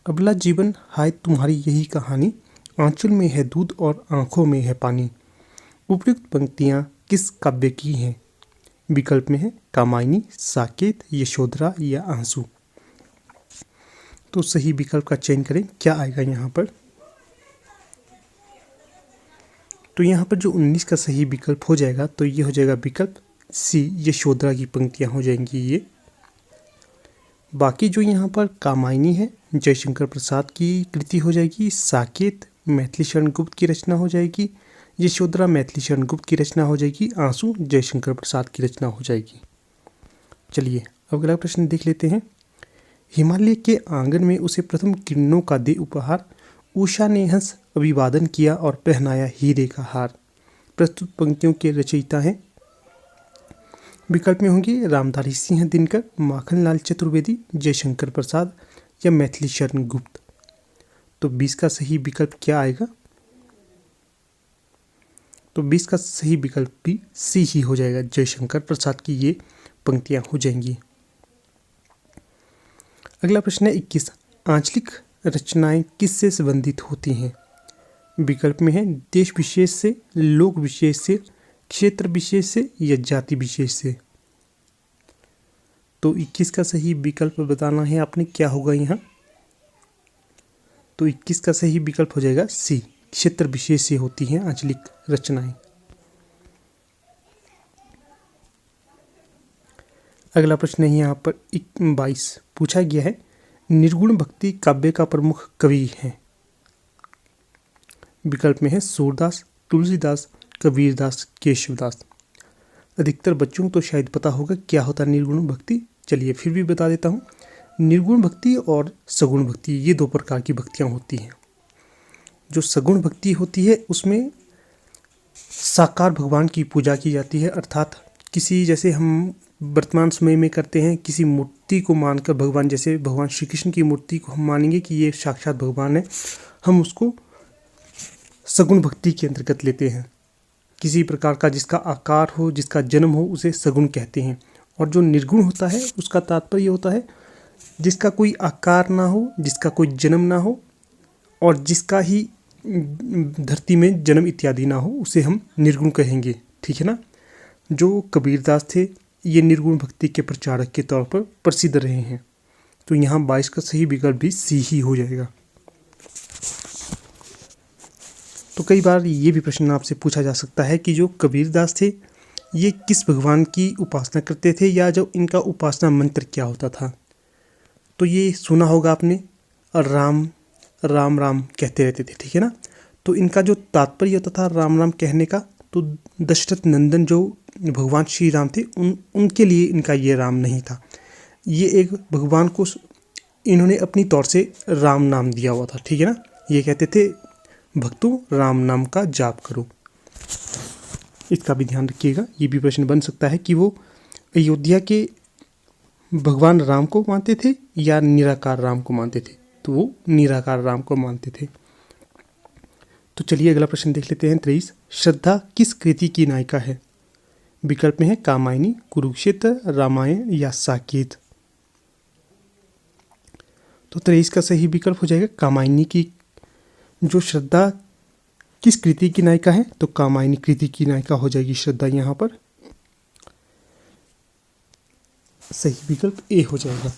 अबला जीवन हाय तुम्हारी यही कहानी, आंचल में है दूध और आंखों में है पानी। उपयुक्त पंक्तियाँ किस काव्य की हैं? विकल्प में है कामायनी, साकेत, यशोधरा या आंसू। तो सही विकल्प का चयन करें। क्या आएगा यहाँ पर? तो यहाँ पर जो 19 का सही विकल्प हो जाएगा तो ये हो जाएगा विकल्प सी, यशोधरा की पंक्तियाँ हो जाएंगी ये। बाकी जो यहाँ पर कामायनी है जयशंकर प्रसाद की कृति हो जाएगी, साकेत मैथिली शरण गुप्त की रचना हो जाएगी, यशोधरा मैथिली शरण गुप्त की रचना हो जाएगी, आंसू जयशंकर प्रसाद की रचना हो जाएगी। चलिए अब अगला प्रश्न देख लेते हैं। हिमालय के आंगन में उसे प्रथम किरणों का दे उपहार, उषा ने हंस अभिवादन किया और पहनाया हीरे का हार। प्रस्तुत पंक्तियों के रचयिता हैं। विकल्प में होंगे रामधारी सिंह दिनकर, माखनलाल चतुर्वेदी, जयशंकर प्रसाद या मैथिली शरण गुप्त। तो 20 का सही विकल्प क्या आएगा? तो 20 का सही विकल्प भी सी ही हो जाएगा, जयशंकर प्रसाद की ये पंक्तियां हो जाएंगी। अगला प्रश्न है 21। आंचलिक रचनाएं किससे संबंधित होती हैं? विकल्प में है देश विशेष से, लोक विशेष से, क्षेत्र विशेष से या जाति विशेष से। तो 21 का सही विकल्प बताना है आपने। क्या होगा यहाँ? तो 21 का सही विकल्प हो जाएगा सी, क्षेत्र विशेष से होती हैं आंचलिक रचनाएं। अगला प्रश्न है यहाँ पर 22 पूछा गया है, निर्गुण भक्ति काव्य का प्रमुख कवि है। विकल्प में है सूरदास, तुलसीदास, कबीरदास, केशवदास। अधिकतर बच्चों को तो शायद पता होगा क्या होता है निर्गुण भक्ति। चलिए फिर भी बता देता हूँ। निर्गुण भक्ति और सगुण भक्ति ये दो प्रकार की भक्तियाँ होती हैं। जो सगुण भक्ति होती है उसमें साकार भगवान की पूजा की जाती है, अर्थात किसी, जैसे हम वर्तमान समय में करते हैं, किसी मूर्ति को मानकर भगवान, जैसे भगवान श्री कृष्ण की मूर्ति को हम मानेंगे कि ये साक्षात भगवान है, हम उसको सगुण भक्ति के अंतर्गत लेते हैं। किसी प्रकार का जिसका आकार हो, जिसका जन्म हो, उसे सगुण कहते हैं। और जो निर्गुण होता है उसका तात्पर्य होता है जिसका कोई आकार ना हो, जिसका कोई जन्म ना हो और जिसका ही धरती में जन्म इत्यादि ना हो, उसे हम निर्गुण कहेंगे। ठीक है ना। जो कबीरदास थे ये निर्गुण भक्ति के प्रचारक के तौर पर प्रसिद्ध रहे हैं। तो यहाँ 22 का सही विकल्प भी सी ही हो जाएगा। तो कई बार ये भी प्रश्न आपसे पूछा जा सकता है कि जो कबीरदास थे ये किस भगवान की उपासना करते थे, या जो इनका उपासना मंत्र क्या होता था। तो ये सुना होगा आपने, राम राम राम कहते रहते थे। ठीक है ना। तो इनका जो तात्पर्य होता था राम राम कहने का, तो दशरथ नंदन जो भगवान श्री राम थे उनके लिए इनका ये राम नहीं था। ये एक भगवान को इन्होंने अपनी तौर से राम नाम दिया हुआ था। ठीक है ना। ये कहते थे भक्तों राम नाम का जाप करो। इसका भी ध्यान रखिएगा। ये भी प्रश्न बन सकता है कि वो अयोध्या के भगवान राम को मानते थे या निराकार राम को मानते थे। तो वो निराकार राम को मानते थे। तो चलिए अगला प्रश्न देख लेते हैं 23। श्रद्धा किस कृति की नायिका है? विकल्प में है कामायनी, कुरुक्षेत्र, रामायण या साकेत। तो 23 का सही विकल्प हो जाएगा कामायनी की। जो श्रद्धा किस कृति की नायिका है? तो कामायनी कृति की नायिका हो जाएगी श्रद्धा। यहाँ पर सही विकल्प ए हो जाएगा।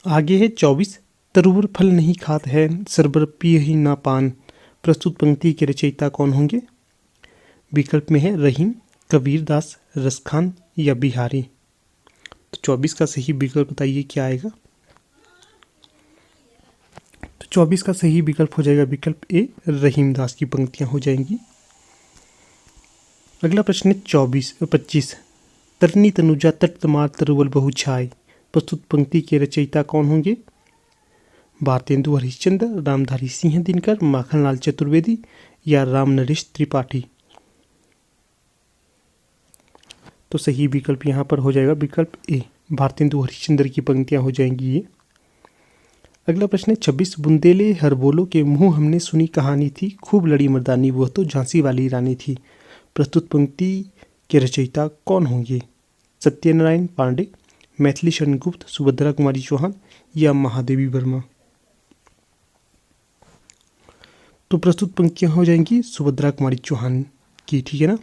आगे है 24। तरुवर फल नहीं खात है, सरबर पिय ही ना पान। प्रस्तुत पंक्ति के रचयिता कौन होंगे? विकल्प में है रहीम, कबीरदास, रसखान या बिहारी। तो 24 का सही विकल्प बताइए क्या आएगा? तो 24 का सही विकल्प हो जाएगा विकल्प ए, रहीमदास की पंक्तियां हो जाएंगी। अगला प्रश्न है 25। तरनी तनुजा तट तमार तरुवल बहु छाय। प्रस्तुत पंक्ति के रचयिता कौन होंगे? भारतेंदु हरिश्चंद्र, रामधारी सिंह दिनकर, माखनलाल चतुर्वेदी या राम नरेश त्रिपाठी। तो सही विकल्प यहाँ पर हो जाएगा विकल्प ए, भारतेंदु हरिश्चंद्र की पंक्तियाँ हो जाएंगी ये। अगला प्रश्न है 26 बुंदेले हर बोलो के मुंह हमने सुनी कहानी थी, खूब लड़ी मर्दानी वह तो झांसी वाली रानी थी। प्रस्तुत पंक्ति के रचयिता कौन होंगे? सत्यनारायण पांडे, मैथिली शरण गुप्त, सुभद्रा कुमारी चौहान या महादेवी वर्मा? तो प्रस्तुत पंक्तियां हो जाएंगी सुभद्रा कुमारी चौहान की, ठीक है ना।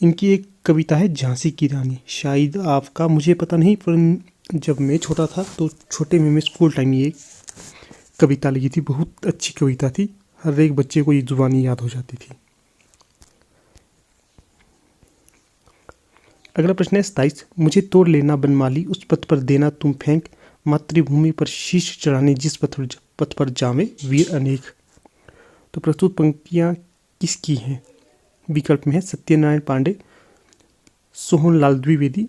इनकी एक कविता है झांसी की रानी, शायद आपका मुझे पता नहीं, पर जब मैं छोटा था तो छोटे में स्कूल टाइम ये कविता लगी थी, बहुत अच्छी कविता थी, हर एक बच्चे को ये जुबानी याद हो जाती थी। अगला प्रश्न है 27 मुझे तोड़ लेना बनमाली, उस पथ पर देना तुम फेंक, मातृभूमि पर शीश चढ़ाने जिस पथ पर जावे वीर अनेक। तो प्रस्तुत पंक्तियां किसकी हैं? विकल्प में है सत्यनारायण पांडे, सोहनलाल द्विवेदी,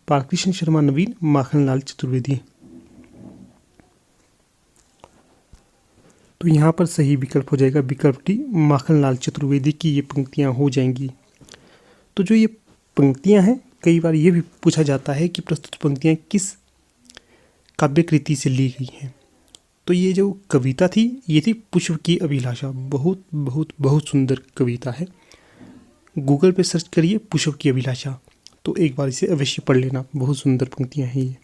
बालकृष्ण शर्मा नवीन, माखनलाल चतुर्वेदी। तो यहाँ पर सही विकल्प हो जाएगा विकल्प डी, माखनलाल चतुर्वेदी की ये पंक्तियां हो जाएंगी। तो जो ये पंक्तियां हैं, कई बार ये भी पूछा जाता है कि प्रस्तुत पंक्तियां किस काव्य कृति से ली गई हैं। तो ये जो कविता थी ये थी पुष्प की अभिलाषा, बहुत बहुत बहुत सुंदर कविता है। गूगल पे सर्च करिए पुष्प की अभिलाषा, तो एक बार इसे अवश्य पढ़ लेना, बहुत सुंदर पंक्तियां हैं ये।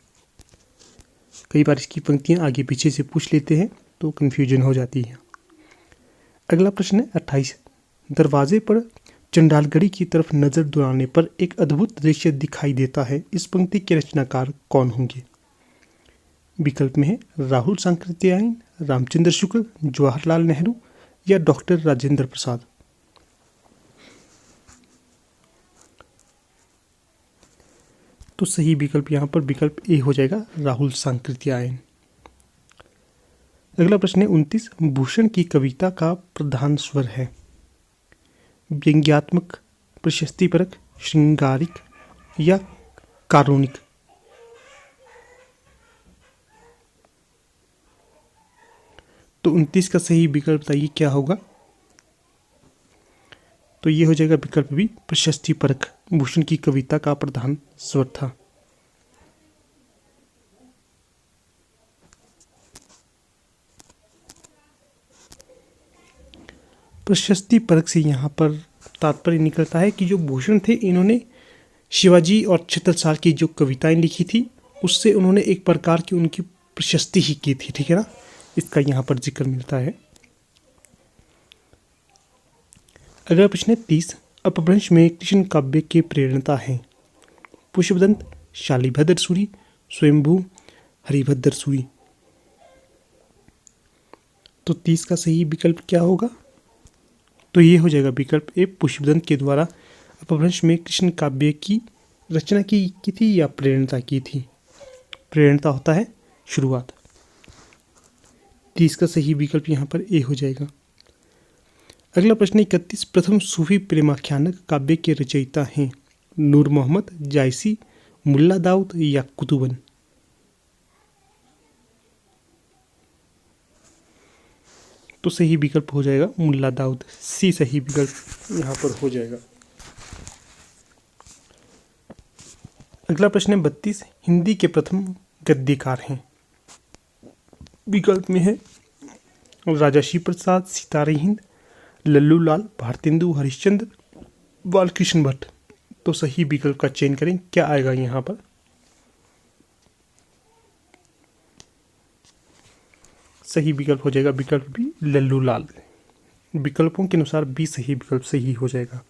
कई बार इसकी पंक्तियां आगे पीछे से पूछ लेते हैं तो कन्फ्यूजन हो जाती है। अगला प्रश्न है 28 दरवाजे पर चंडालगढ़ी की तरफ नजर दौड़ाने पर एक अद्भुत दृश्य दिखाई देता है, इस पंक्ति के रचनाकार कौन होंगे? विकल्प में है राहुल सांकृत्यायन, रामचंद्र शुक्ल, जवाहरलाल नेहरू या डॉक्टर राजेंद्र प्रसाद। तो सही विकल्प यहाँ पर विकल्प ए हो जाएगा, राहुल सांकृत्यायन। अगला प्रश्न है 29 भूषण की कविता का प्रधान स्वर है? व्यंग्यात्मक, प्रशस्तिपरक, श्रृंगारिक या कारुणिक? तो 29 का सही विकल्प बताइए क्या होगा? तो ये हो जाएगा विकल्प भी, प्रशस्तिपरक। भूषण की कविता का प्रधान स्वर था। प्रशस्तिपरक से यहाँ पर तात्पर्य निकलता है कि जो भूषण थे इन्होंने शिवाजी और छत्रसाल की जो कविताएं लिखी थी उससे उन्होंने एक प्रकार की उनकी प्रशस्ति ही की थी, ठीक है ना, इसका यहाँ पर जिक्र मिलता है। अगला प्रश्न है 30 अपभ्रंश में कृष्ण काव्य के प्रेरणता हैं? पुष्पदंत, शालिभद्र सूरी, स्वयंभू, हरिभद्र सूरी। तो 30 का सही विकल्प क्या होगा? तो ये हो जाएगा विकल्प ए, पुष्पदंत के द्वारा अपभ्रंश में कृष्ण काव्य की रचना की थी या प्रेरणता की थी? प्रेरणता होता है शुरुआत। 30 का सही विकल्प यहाँ पर ए हो जाएगा। अगला प्रश्न 31 प्रथम सूफी प्रेमाख्यानक काव्य के रचयिता हैं? नूर मोहम्मद, जायसी, मुल्ला दाऊद या कुतुबन। तो सही विकल्प हो जाएगा मुल्ला दाऊद, सी सही विकल्प यहाँ पर हो जाएगा। अगला प्रश्न है 32 हिंदी के प्रथम गद्यकार हैं? विकल्प में है राजा श्री प्रसाद, सितारे हिंद, लल्लू लाल, भारतेंदु हरिश्चंद्र, बालकृष्ण भट्ट। तो सही विकल्प का चयन करें, क्या आएगा यहाँ पर? सही विकल्प हो जाएगा विकल्प बी, लल्लू लाल। विकल्पों के अनुसार बी सही विकल्प सही हो जाएगा।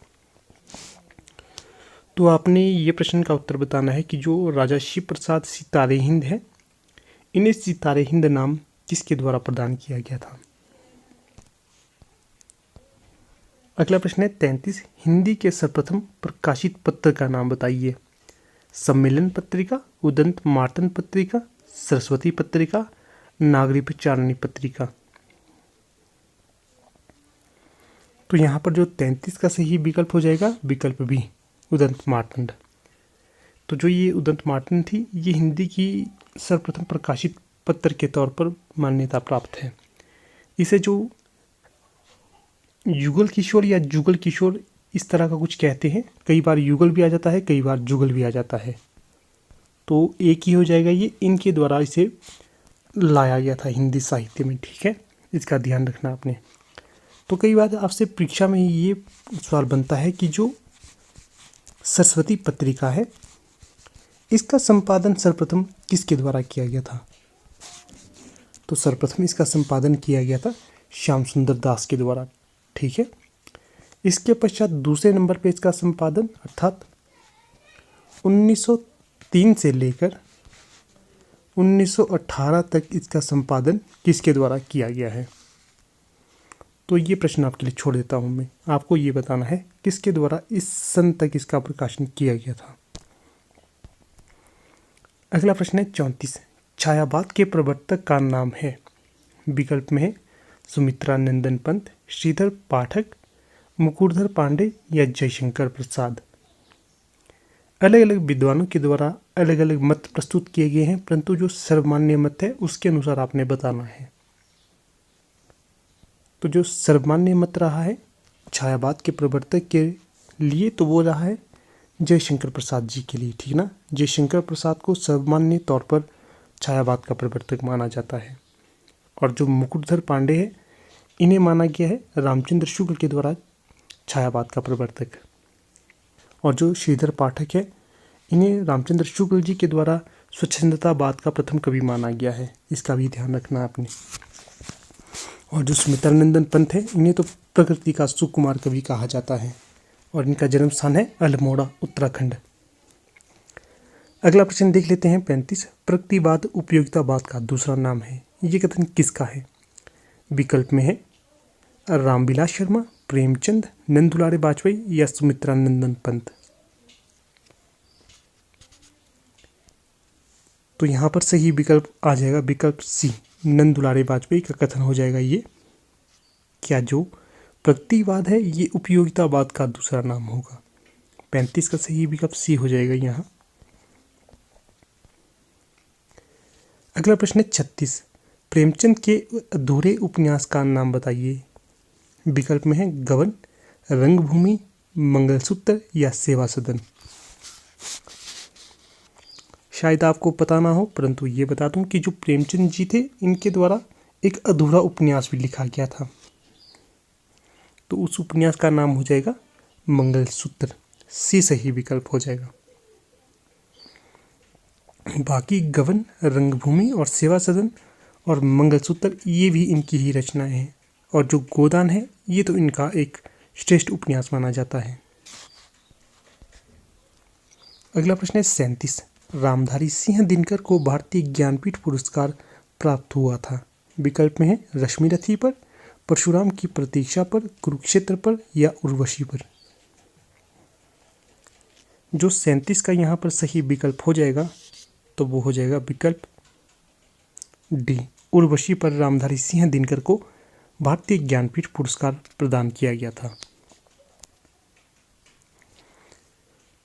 तो आपने ये प्रश्न का उत्तर बताना है कि जो राजा शिव प्रसाद सितारे हिंद है, इन्हें सितारे हिंद नाम किसके द्वारा प्रदान किया गया था? अगला प्रश्न है 33 हिंदी के सर्वप्रथम प्रकाशित पत्र का नाम बताइए? सम्मेलन पत्रिका, उदंत मार्तन पत्रिका, सरस्वती पत्रिका, नागरी प्रचारणी पत्रिका। तो यहाँ पर जो 33 का सही विकल्प हो जाएगा विकल्प बी, उदंत मार्तंड। तो जो ये उदंत मार्तंड थी ये हिंदी की सर्वप्रथम प्रकाशित पत्र के तौर पर मान्यता प्राप्त है। इसे जो युगल किशोर या जुगल किशोर इस तरह का कुछ कहते हैं, कई बार युगल भी आ जाता है, कई बार जुगल भी आ जाता है, तो एक ही हो जाएगा ये। इनके द्वारा इसे लाया गया था हिंदी साहित्य में, ठीक है, इसका ध्यान रखना आपने। तो कई बार आपसे परीक्षा में ये सवाल बनता है कि जो सरस्वती पत्रिका है इसका संपादन सर्वप्रथम किसके द्वारा किया गया था? तो सर्वप्रथम इसका संपादन किया गया था श्याम सुंदर दास के द्वारा, ठीक है। इसके पश्चात दूसरे नंबर पे इसका संपादन अर्थात 1903 से लेकर 1918 तक इसका संपादन किसके द्वारा किया गया है? तो ये प्रश्न आपके लिए छोड़ देता हूँ मैं, आपको ये बताना है किसके द्वारा इस सन तक इसका प्रकाशन किया गया था। अगला प्रश्न है 34, छायावाद के प्रवर्तक का नाम है? विकल्प में है सुमित्रा नंदन पंत, श्रीधर पाठक, मुकुरधर पांडे या जयशंकर प्रसाद। अलग अलग विद्वानों के द्वारा अलग अलग मत प्रस्तुत किए गए हैं, परंतु जो सर्वमान्य मत है उसके अनुसार आपने बताना है। तो जो सर्वमान्य मत रहा है छायावाद के प्रवर्तक के लिए, तो वो रहा है जयशंकर प्रसाद जी के लिए, ठीक ना। जयशंकर प्रसाद को सर्वमान्य तौर पर छायावाद का प्रवर्तक माना जाता है। और जो मुकुटधर पांडे है इन्हें माना गया है रामचंद्र शुक्ल के द्वारा छायावाद का प्रवर्तक। और जो श्रीधर पाठक है इन्हें रामचंद्र शुक्ल जी के द्वारा स्वच्छंदतावाद का प्रथम कवि माना गया है, इसका भी ध्यान रखना आपने। और जो सुमित्रानंदन पंत है इन्हें तो प्रकृति का सुकुमार कवि कहा जाता है और इनका जन्म स्थान है अल्मोड़ा, उत्तराखंड। अगला प्रश्न देख लेते हैं 35, प्रकृतिवाद उपयोगितावाद का दूसरा नाम है, ये कथन किसका है? विकल्प में है रामविलास शर्मा, प्रेमचंद, नंदुलारे वाजपेयी या सुमित्रानंदन पंत। तो यहाँ पर सही विकल्प आ जाएगा विकल्प सी, नंदुलारे वाजपेयी का कथन हो जाएगा ये। क्या जो प्रकृतिवाद है ये उपयोगितावाद का दूसरा नाम होगा? 35 का सही विकल्प सी हो जाएगा यहाँ। अगला प्रश्न है 36, प्रेमचंद के अधूरे उपन्यास का नाम बताइए। विकल्प में है गबन, रंगभूमि, मंगलसूत्र या सेवा सदन। शायद आपको पता ना हो, परंतु ये बता दूं कि जो प्रेमचंद जी थे इनके द्वारा एक अधूरा उपन्यास भी लिखा गया था, तो उस उपन्यास का नाम हो जाएगा मंगलसूत्र। सी सही विकल्प हो जाएगा। बाकी गबन, रंगभूमि और सेवा सदन और मंगलसूत्र ये भी इनकी ही रचनाएं हैं। और जो गोदान है ये तो इनका एक श्रेष्ठ उपन्यास माना जाता है। अगला प्रश्न है 37, रामधारी सिंह दिनकर को भारतीय ज्ञानपीठ पुरस्कार प्राप्त हुआ था। विकल्प में है रश्मिरथी पर, परशुराम की प्रतीक्षा पर, कुरुक्षेत्र पर या उर्वशी पर। जो 37 का यहाँ पर सही विकल्प हो जाएगा तो वो हो जाएगा विकल्प डी, उर्वशी पर रामधारी सिंह दिनकर को भारतीय ज्ञानपीठ पुरस्कार प्रदान किया गया था।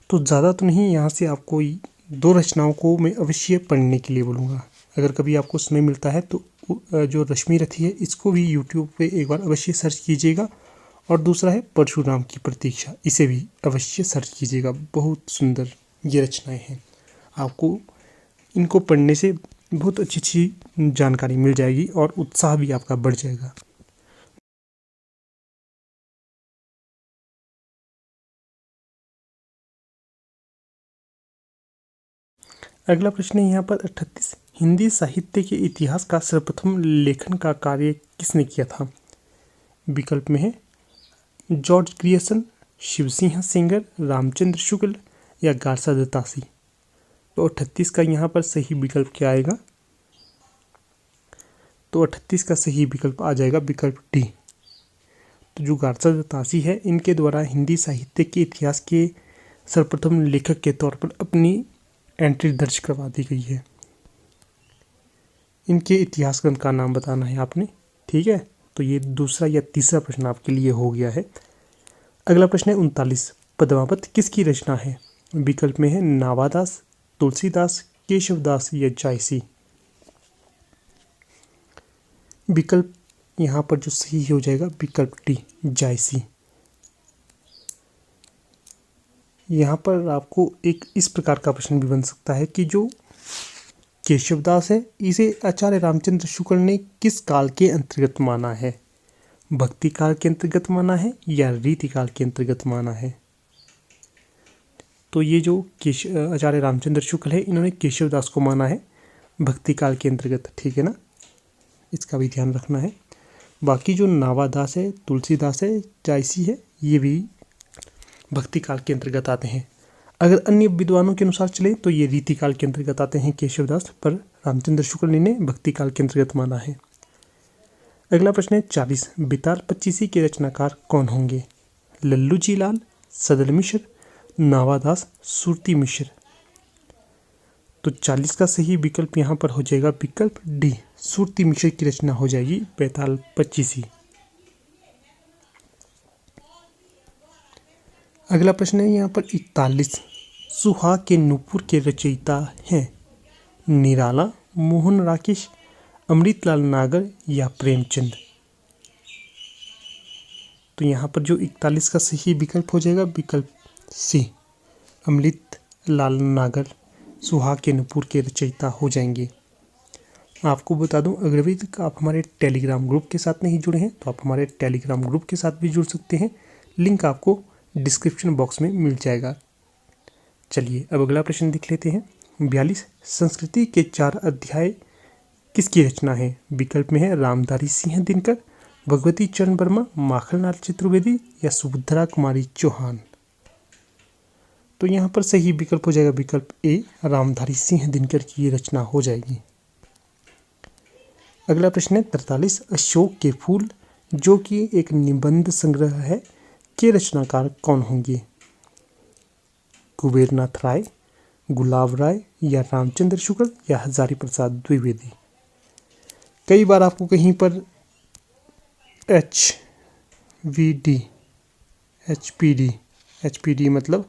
तो ज़्यादा तो नहीं, यहाँ से आपको 2 रचनाओं को मैं अवश्य पढ़ने के लिए बोलूँगा। अगर कभी आपको समय मिलता है तो जो रश्मिरथी है इसको भी यूट्यूब पे एक बार अवश्य सर्च कीजिएगा, और दूसरा है परशुराम की प्रतीक्षा, इसे भी अवश्य सर्च कीजिएगा। बहुत सुंदर ये रचनाएं हैं, आपको इनको पढ़ने से बहुत अच्छी अच्छी जानकारी मिल जाएगी और उत्साह भी आपका बढ़ जाएगा। अगला प्रश्न है यहाँ पर 38, हिंदी साहित्य के इतिहास का सर्वप्रथम लेखन का कार्य किसने किया था? विकल्प में है जॉर्ज ग्रियर्सन, शिवसिंह सेंगर, रामचंद्र शुक्ल या गारसा दत्तासी। तो 38 का यहाँ पर सही विकल्प क्या आएगा? तो 38 का सही विकल्प आ जाएगा विकल्प डी। तो जो गारसा दत्तासी है इनके द्वारा हिंदी साहित्य के इतिहास के सर्वप्रथम लेखक के तौर पर अपनी एंट्री दर्ज करवा दी गई है। इनके इतिहास ग्रंथ का नाम बताना है आपने, ठीक है। तो ये दूसरा या तीसरा प्रश्न आपके लिए हो गया है। अगला प्रश्न है 39, पद्मावत किसकी रचना है? विकल्प में है नावादास, तुलसीदास, केशवदास या जायसी। विकल्प यहाँ पर जो सही हो जाएगा विकल्प डी, जायसी। यहाँ पर आपको एक इस प्रकार का प्रश्न भी बन सकता है कि जो केशवदास है। इसे आचार्य रामचंद्र शुक्ल ने किस काल के अंतर्गत माना है? भक्ति काल के अंतर्गत माना है या रीति काल के अंतर्गत माना है? तो ये जो आचार्य रामचंद्र शुक्ल है, इन्होंने केशवदास को माना है भक्ति काल के अंतर्गत, ठीक है ना, इसका भी ध्यान रखना है। बाकी जो नावादास है, तुलसीदास है, जायसी है, ये भी भक्ति काल के अंतर्गत आते हैं। अगर अन्य विद्वानों के अनुसार चले तो ये रीति काल के अंतर्गत आते हैं केशवदास, पर रामचंद्र शुक्ल ने भक्ति काल के अंतर्गत माना है। अगला प्रश्न है 40, बेताल पच्चीसी के रचनाकार कौन होंगे? लल्लू जी लाल, सदल मिश्र, नावादास, सुरती मिश्र। तो 40 का सही विकल्प यहाँ पर हो जाएगा विकल्प डी, सुरती मिश्र की रचना हो जाएगी बेताल पच्चीसी। अगला प्रश्न है यहाँ पर 41, सुहाग के नूपुर के रचयिता हैं निराला, मोहन राकेश, अमृतलाल नागर या प्रेमचंद। तो यहाँ पर जो 41 का सही विकल्प हो जाएगा विकल्प सी, अमृतलाल नागर सुहाग के नूपुर के रचयिता हो जाएंगे। आपको बता दूं, अगर अभी तक आप हमारे टेलीग्राम ग्रुप के साथ नहीं जुड़े हैं तो आप हमारे टेलीग्राम ग्रुप के साथ भी जुड़ सकते हैं, लिंक आपको डिस्क्रिप्शन बॉक्स में मिल जाएगा। चलिए अब अगला प्रश्न देख लेते हैं। 42, संस्कृति के 4 अध्याय किसकी रचना है? विकल्प में है रामधारी सिंह दिनकर, भगवती चरण वर्मा, माखनलाल चतुर्वेदी या सुभद्रा कुमारी चौहान। तो यहाँ पर सही विकल्प हो जाएगा विकल्प ए, रामधारी सिंह दिनकर की रचना हो जाएगी। अगला प्रश्न है 43, अशोक के फूल जो कि एक निबंध संग्रह है के रचनाकार कौन होंगे? कुबेरनाथ राय, गुलाब राय या रामचंद्र शुक्ल या हजारी प्रसाद द्विवेदी। कई बार आपको कहीं पर HPD मतलब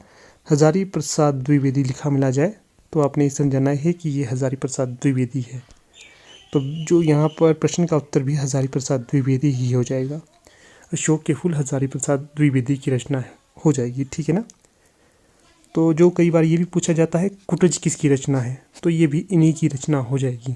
हजारी प्रसाद द्विवेदी लिखा मिला जाए तो आपने समझना है कि ये हजारी प्रसाद द्विवेदी है। तो जो यहाँ पर प्रश्न का उत्तर भी हजारी प्रसाद द्विवेदी ही हो जाएगा। अशोक के फूल हजारी प्रसाद द्विवेदी की रचना हो जाएगी, ठीक है ना। तो जो कई बार ये भी पूछा जाता है कुटज किसकी रचना है, तो ये भी इन्हीं की रचना हो जाएगी।